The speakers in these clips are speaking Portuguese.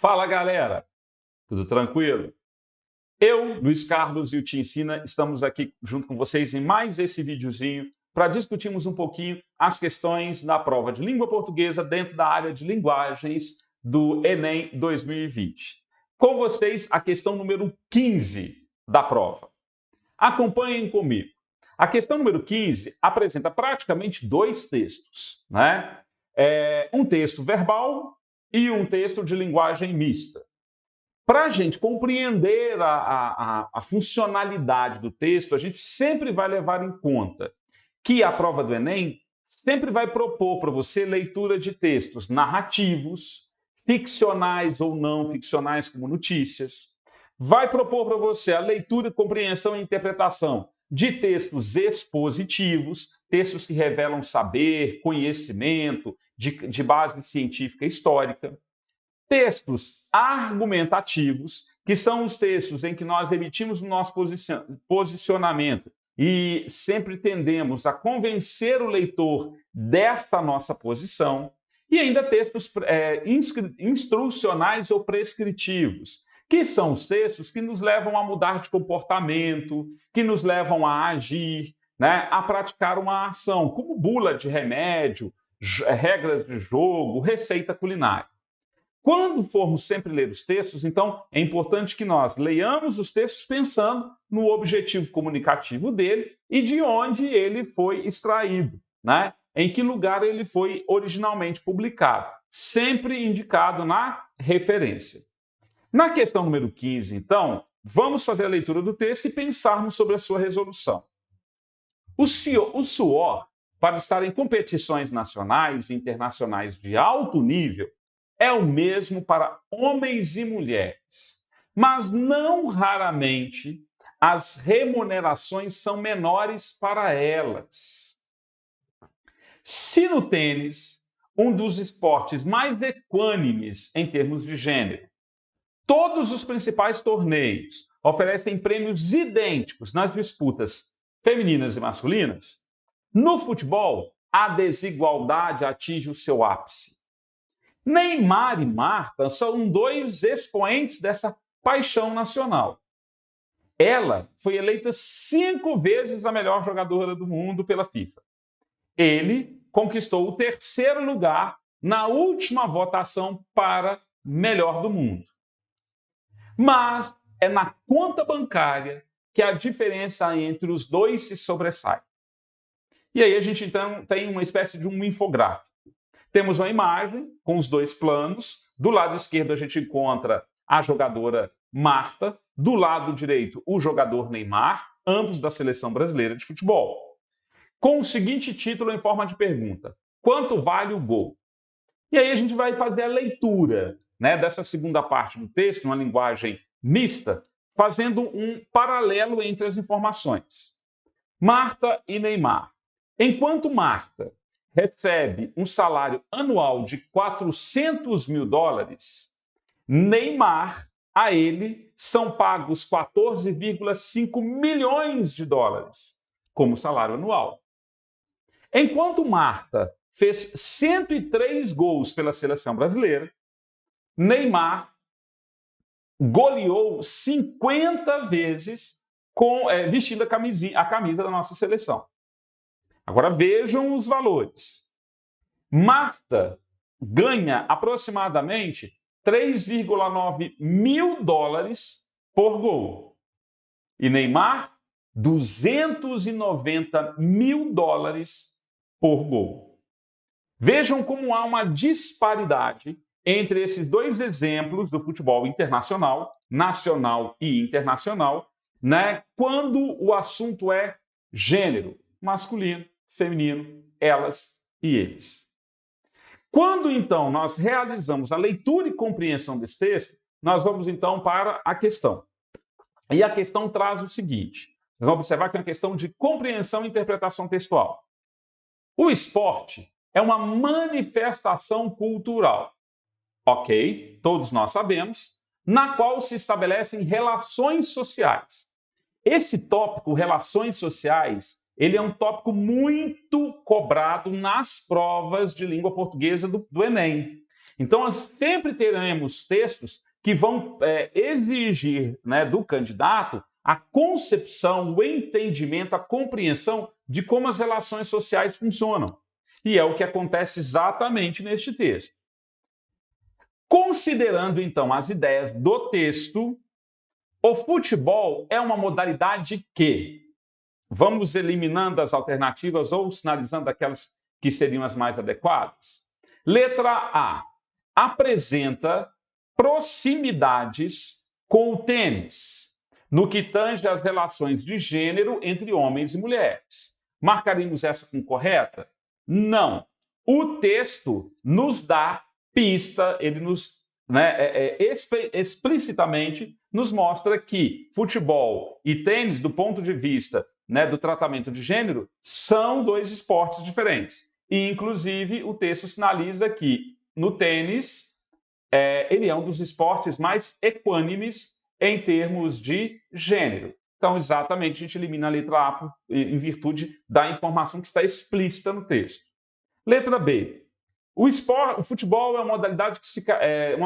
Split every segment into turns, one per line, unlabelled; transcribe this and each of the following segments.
Fala, galera! Tudo tranquilo? Eu, Luiz Carlos e o Te Ensina estamos aqui junto com vocês em mais esse videozinho para discutirmos um pouquinho as questões da prova de língua portuguesa dentro da área de linguagens do Enem 2020. Com vocês, a questão número 15 da prova. Acompanhem comigo. A questão número 15 apresenta praticamente dois textos, né? Um texto verbal e um texto de linguagem mista. Para a gente compreender a funcionalidade do texto, a gente sempre vai levar em conta que a prova do Enem sempre vai propor para você leitura de textos narrativos, ficcionais ou não ficcionais, como notícias. Vai propor para você a leitura, compreensão e interpretação de textos expositivos, textos que revelam saber, conhecimento, de base científica e histórica. Textos argumentativos, que são os textos em que nós emitimos o nosso posicionamento e sempre tendemos a convencer o leitor desta nossa posição. E ainda textos instrucionais ou prescritivos, que são os textos que nos levam a mudar de comportamento, que nos levam a agir, né, a praticar uma ação, como bula de remédio, regras de jogo, receita culinária. Quando formos sempre ler os textos, então é importante que nós leiamos os textos pensando no objetivo comunicativo dele e de onde ele foi extraído, né? Em que lugar ele foi originalmente publicado, sempre indicado na referência. Na questão número 15, então, vamos fazer a leitura do texto e pensarmos sobre a sua resolução. O suor para estar em competições nacionais e internacionais de alto nível é o mesmo para homens e mulheres, mas não raramente as remunerações são menores para elas. Se no tênis, um dos esportes mais equânimes em termos de gênero, todos os principais torneios oferecem prêmios idênticos nas disputas femininas e masculinas, no futebol a desigualdade atinge o seu ápice. Neymar e Marta são dois expoentes dessa paixão nacional. Ela foi eleita 5 vezes a melhor jogadora do mundo pela FIFA. Ele conquistou o 3º lugar na última votação para melhor do mundo. Mas é na conta bancária que a diferença entre os dois se sobressai. E aí a gente então tem uma espécie de um infográfico. Temos uma imagem com os dois planos. Do lado esquerdo a gente encontra a jogadora Marta, do lado direito o jogador Neymar, ambos da seleção brasileira de futebol. Com o seguinte título em forma de pergunta: quanto vale o gol? E aí a gente vai fazer a leitura, né, dessa segunda parte do texto, uma linguagem mista, fazendo um paralelo entre as informações. Marta e Neymar. Enquanto Marta recebe um salário anual de $400 mil, Neymar, a ele, são pagos $14,5 milhões como salário anual. Enquanto Marta fez 103 gols pela seleção brasileira, Neymar goleou 50 vezes vestindo a camisa da nossa seleção. Agora vejam os valores. Marta ganha aproximadamente $3,9 mil por gol. E Neymar, $290 mil por gol. Vejam como há uma disparidade entre esses dois exemplos do futebol internacional, nacional e internacional, né, quando o assunto é gênero, masculino, feminino, elas e eles. Quando, então, nós realizamos a leitura e compreensão desse texto, nós vamos, então, para a questão. E a questão traz o seguinte: nós vamos observar que é uma questão de compreensão e interpretação textual. O esporte é uma manifestação cultural, ok? Todos nós sabemos, na qual se estabelecem relações sociais. Esse tópico, relações sociais, ele é um tópico muito cobrado nas provas de língua portuguesa do Enem. Então, nós sempre teremos textos que vão exigir, né, do candidato a concepção, o entendimento, a compreensão de como as relações sociais funcionam. E é o que acontece exatamente neste texto. Considerando, então, as ideias do texto, o futebol é uma modalidade que, vamos eliminando as alternativas ou sinalizando aquelas que seriam as mais adequadas. Letra A, apresenta proximidades com o tênis, no que tange às relações de gênero entre homens e mulheres. Marcaríamos essa como correta? Não. O texto nos dá pista, ele nos, explicitamente nos mostra que futebol e tênis, do ponto de vista, né, do tratamento de gênero, são dois esportes diferentes. E, inclusive, o texto sinaliza que no tênis, ele é um dos esportes mais equânimes em termos de gênero. Então, exatamente, a gente elimina a letra A em virtude da informação que está explícita no texto. Letra B. O futebol é uma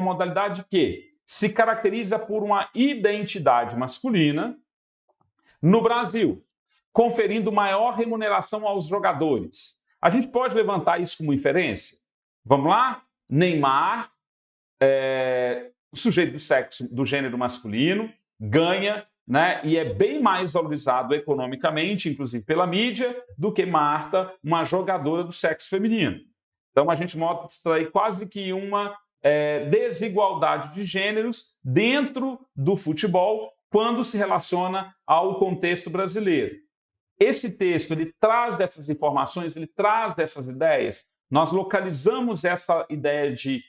modalidade que se caracteriza por uma identidade masculina no Brasil, conferindo maior remuneração aos jogadores. A gente pode levantar isso como inferência? Vamos lá? Neymar, sujeito do gênero masculino, ganha, né, e é bem mais valorizado economicamente, inclusive pela mídia, do que Marta, uma jogadora do sexo feminino. Então, a gente mostra aí quase que uma desigualdade de gêneros dentro do futebol quando se relaciona ao contexto brasileiro. Esse texto, ele traz essas informações, ele traz essas ideias. Nós localizamos essa ideia de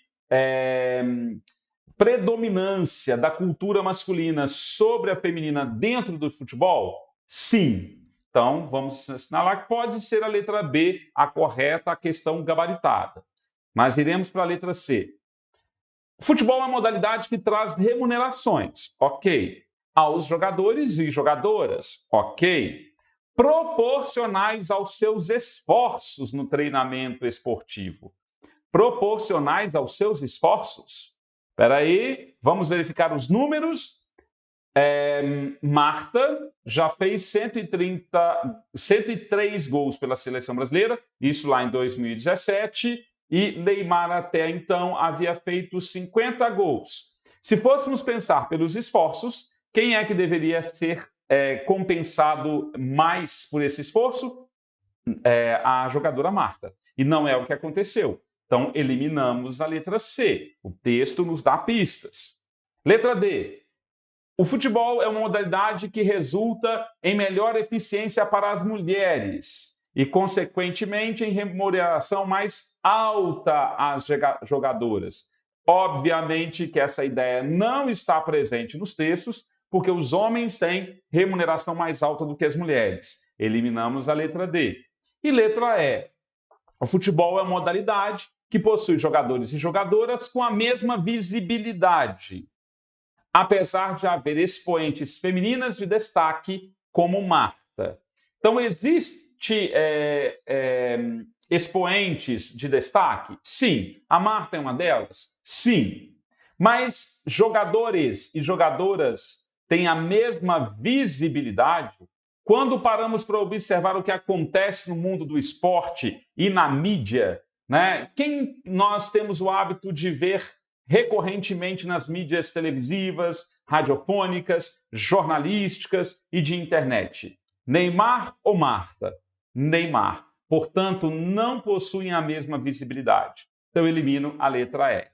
predominância da cultura masculina sobre a feminina dentro do futebol? Sim. Então, vamos assinalar que pode ser a letra B a correta, a questão gabaritada. Mas iremos para a letra C. O futebol é uma modalidade que traz remunerações, ok. Aos jogadores e jogadoras, ok. Proporcionais aos seus esforços no treinamento esportivo. Proporcionais aos seus esforços? Espera aí, vamos verificar os números. Marta já fez 103 gols pela seleção brasileira, isso lá em 2017, e Neymar até então havia feito 50 gols. Se fôssemos pensar pelos esforços, quem é que deveria ser compensado mais por esse esforço? A jogadora Marta. E não é o que aconteceu. Então, eliminamos a letra C. O texto nos dá pistas. Letra D. O futebol é uma modalidade que resulta em melhor eficiência para as mulheres e, consequentemente, em remuneração mais alta às jogadoras. Obviamente que essa ideia não está presente nos textos, porque os homens têm remuneração mais alta do que as mulheres. Eliminamos a letra D. E letra E. O futebol é uma modalidade que possui jogadores e jogadoras com a mesma visibilidade, apesar de haver expoentes femininas de destaque como Marta. Então, existe expoentes de destaque? Sim. A Marta é uma delas? Sim. Mas jogadores e jogadoras têm a mesma visibilidade? Quando paramos para observar o que acontece no mundo do esporte e na mídia, né? Quem nós temos o hábito de ver recorrentemente nas mídias televisivas, radiofônicas, jornalísticas e de internet? Neymar ou Marta? Neymar. Portanto, não possuem a mesma visibilidade. Então, eu elimino a letra E.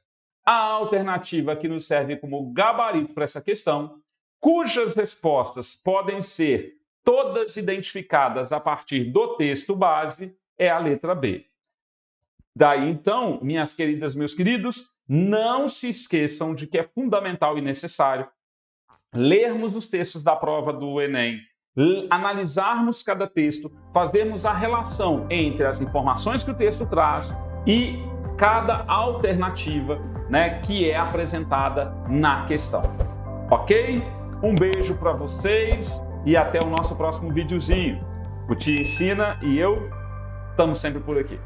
A alternativa que nos serve como gabarito para essa questão, cujas respostas podem ser todas identificadas a partir do texto base, é a letra B. Daí, então, minhas queridas, meus queridos, não se esqueçam de que é fundamental e necessário lermos os textos da prova do Enem, analisarmos cada texto, fazermos a relação entre as informações que o texto traz e cada alternativa, né, que é apresentada na questão. Ok? Um beijo para vocês e até o nosso próximo videozinho. O Te Ensina e eu estamos sempre por aqui.